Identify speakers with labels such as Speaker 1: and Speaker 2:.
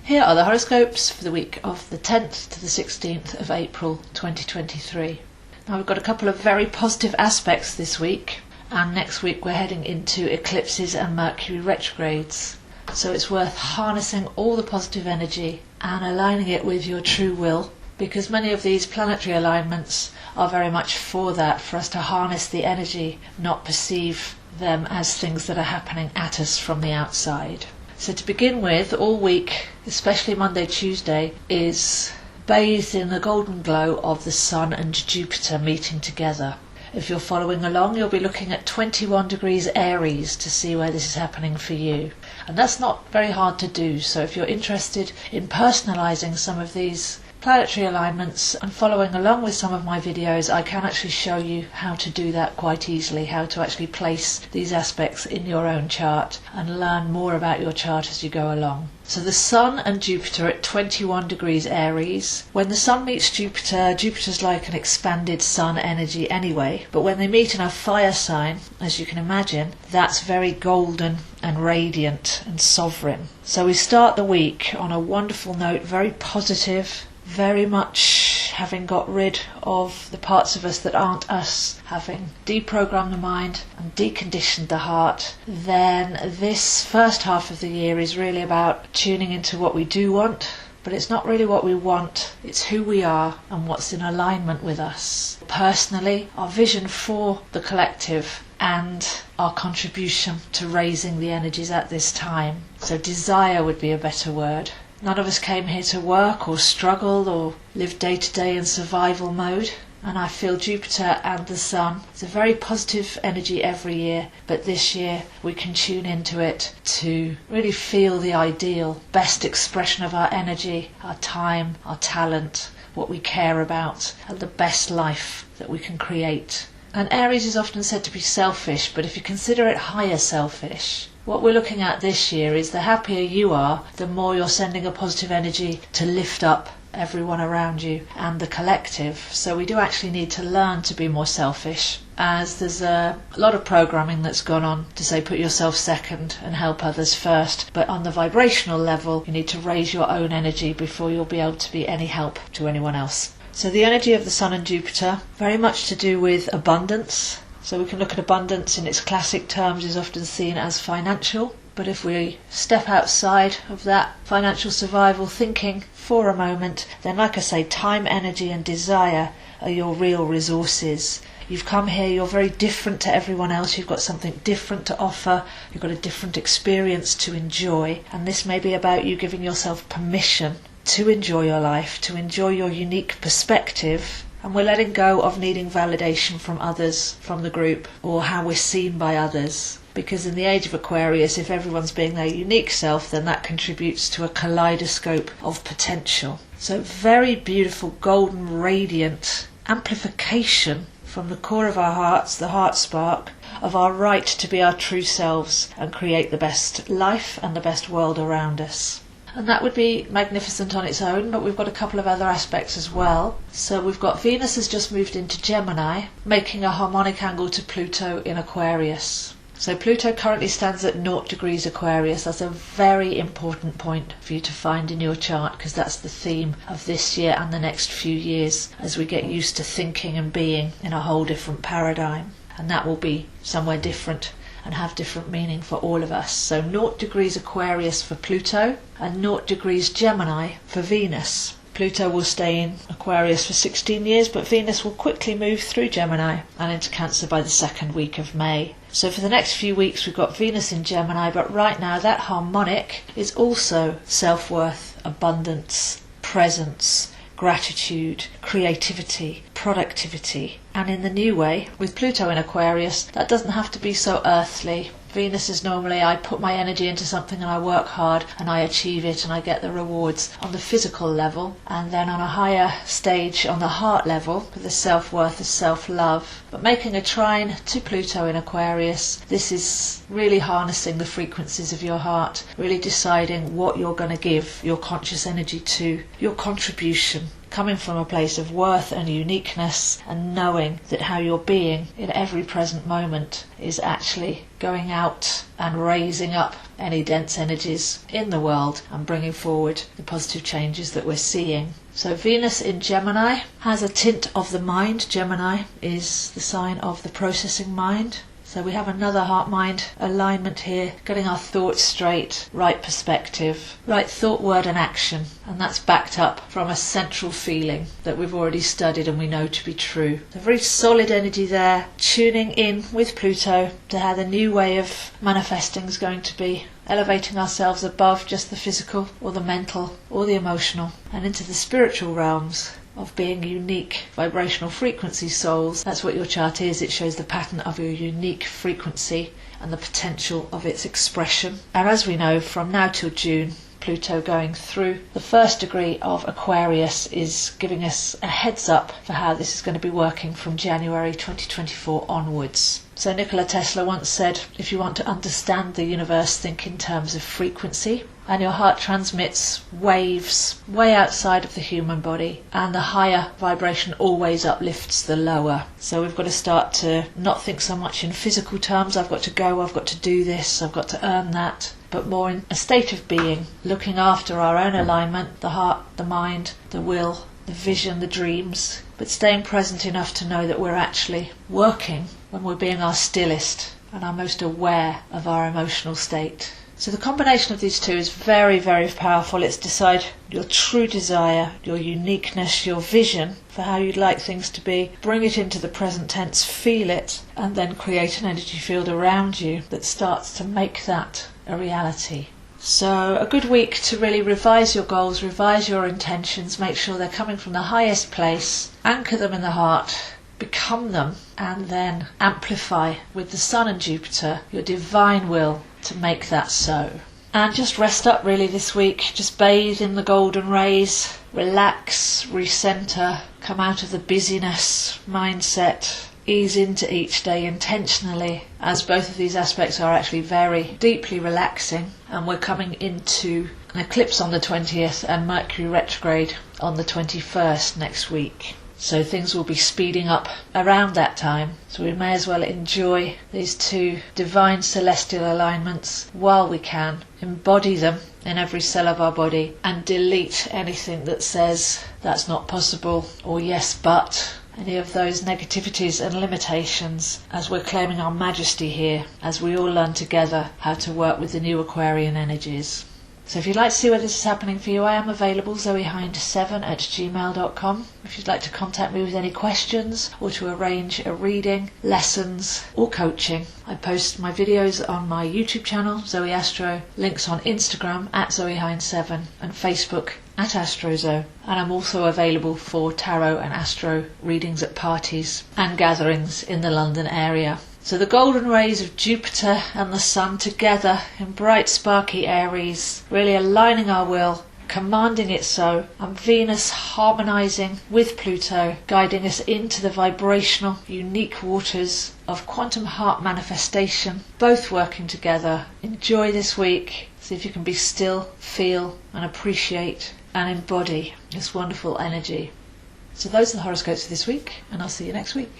Speaker 1: Here are the horoscopes for the week of the 10th to the 16th of April 2023. Now we've got a couple of very positive aspects this week, and next week we're heading into eclipses and Mercury retrogrades. So it's worth harnessing all the positive energy and aligning it with your true will, because many of these planetary alignments are very much for that, for us to harness the energy, not perceive them as things that are happening at us from the outside. So to begin with, all week, especially Monday, Tuesday, is bathed in the golden glow of the Sun and Jupiter meeting together. If you're following along, you'll be looking at 21 degrees Aries to see where this is happening for you. And that's not very hard to do, so if you're interested in personalising some of these planetary alignments and following along with some of my videos, I can actually show you how to do that quite easily, how to actually place these aspects in your own chart and learn more about your chart as you go along. So the Sun and Jupiter at 21 degrees Aries. When the Sun meets Jupiter, Jupiter's like an expanded Sun energy anyway, but when they meet in a fire sign, as you can imagine, that's very golden and radiant and sovereign. So we start the week on a wonderful note, very positive, very much having got rid of the parts of us that aren't us, having deprogrammed the mind and deconditioned the heart. Then this first half of the year is really about tuning into what we do want, but it's not really what we want, it's who we are and what's in alignment with us. Personally, our vision for the collective and our contribution to raising the energies at this time. So desire would be a better word. None of us came here to work or struggle or live day to day in survival mode. And I feel Jupiter and the Sun, it's a very positive energy every year, but this year we can tune into it to really feel the ideal, best expression of our energy, our time, our talent, what we care about, and the best life that we can create. And Aries is often said to be selfish, but if you consider it higher selfish, what we're looking at this year is the happier you are, the more you're sending a positive energy to lift up everyone around you and the collective. So we do actually need to learn to be more selfish, as there's a lot of programming that's gone on to say put yourself second and help others first. But on the vibrational level, you need to raise your own energy before you'll be able to be any help to anyone else. So the energy of the Sun and Jupiter, very much to do with abundance. So we can look at abundance in its classic terms is often seen as financial, but if we step outside of that financial survival thinking for a moment, then like I say, time, energy and desire are your real resources. You've come here, you're very different to everyone else, you've got something different to offer, you've got a different experience to enjoy, and this may be about you giving yourself permission to enjoy your life, to enjoy your unique perspective. And we're letting go of needing validation from others, from the group, or how we're seen by others. Because in the age of Aquarius, if everyone's being their unique self, then that contributes to a kaleidoscope of potential. So very beautiful, golden, radiant amplification from the core of our hearts, the heart spark, of our right to be our true selves and create the best life and the best world around us. And that would be magnificent on its own, but we've got a couple of other aspects as well. So we've got Venus has just moved into Gemini, making a harmonic angle to Pluto in Aquarius. So Pluto currently stands at 0 degrees Aquarius. That's a very important point for you to find in your chart, because that's the theme of this year and the next few years as we get used to thinking and being in a whole different paradigm. And that will be somewhere different and have different meaning for all of us. So 0 degrees Aquarius for Pluto and 0 degrees Gemini for Venus. Pluto will stay in Aquarius for 16 years, but Venus will quickly move through Gemini and into Cancer by the second week of May. So for the next few weeks we've got Venus in Gemini, but right now that harmonic is also self-worth, abundance, presence, gratitude, creativity, productivity. And in the new way, with Pluto in Aquarius, that doesn't have to be so earthly. Venus is normally I put my energy into something and I work hard and I achieve it and I get the rewards on the physical level, and then on a higher stage on the heart level with the self-worth, the self-love. But making a trine to Pluto in Aquarius, this is really harnessing the frequencies of your heart, really deciding what you're going to give your conscious energy to, your contribution, coming from a place of worth and uniqueness, and knowing that how you're being in every present moment is actually going out and raising up any dense energies in the world and bringing forward the positive changes that we're seeing. So Venus in Gemini has a tint of the mind. Gemini is the sign of the processing mind. So we have another heart-mind alignment here, getting our thoughts straight, right perspective, right thought, word and action. And that's backed up from a central feeling that we've already studied and we know to be true. A very solid energy there, tuning in with Pluto to how the new way of manifesting is going to be. Elevating ourselves above just the physical or the mental or the emotional and into the spiritual realms of being unique vibrational frequency souls. That's what your chart is. It shows the pattern of your unique frequency and the potential of its expression. And as we know, from now till June, Pluto going through the first degree of Aquarius is giving us a heads up for how this is going to be working from January 2024 onwards. So Nikola Tesla once said, if you want to understand the universe, think in terms of frequency. And your heart transmits waves way outside of the human body, and the higher vibration always uplifts the lower. So we've got to start to not think so much in physical terms, I've got to go, I've got to do this, I've got to earn that, but more in a state of being, looking after our own alignment, the heart, the mind, the will, the vision, the dreams, but staying present enough to know that we're actually working when we're being our stillest and our most aware of our emotional state. So the combination of these two is very, very powerful. It's decide your true desire, your uniqueness, your vision for how you'd like things to be, bring it into the present tense, feel it, and then create an energy field around you that starts to make that a reality. So a good week to really revise your goals, revise your intentions, make sure they're coming from the highest place, anchor them in the heart, become them, and then amplify with the Sun and Jupiter your divine will to make that so. And just rest up really this week, just bathe in the golden rays, relax, recenter, come out of the busyness mindset, ease into each day intentionally, as both of these aspects are actually very deeply relaxing, and we're coming into an eclipse on the 20th and Mercury retrograde on the 21st next week. So things will be speeding up around that time. So we may as well enjoy these two divine celestial alignments while we can, embody them in every cell of our body, and delete anything that says that's not possible or yes but, any of those negativities and limitations, as we're claiming our majesty here, as we all learn together how to work with the new Aquarian energies. So if you'd like to see where this is happening for you, I am available, zoehind7@gmail.com. If you'd like to contact me with any questions or to arrange a reading, lessons or coaching. I post my videos on my YouTube channel, Zoeastro, links on Instagram @zoehind7 and Facebook @astrozo. And I'm also available for tarot and astro readings at parties and gatherings in the London area. So the golden rays of Jupiter and the Sun together in bright sparky Aries, really aligning our will, commanding it so, and Venus harmonizing with Pluto, guiding us into the vibrational, unique waters of quantum heart manifestation, both working together. Enjoy this week. See if you can be still, feel and appreciate and embody this wonderful energy. So those are the horoscopes for this week, and I'll see you next week.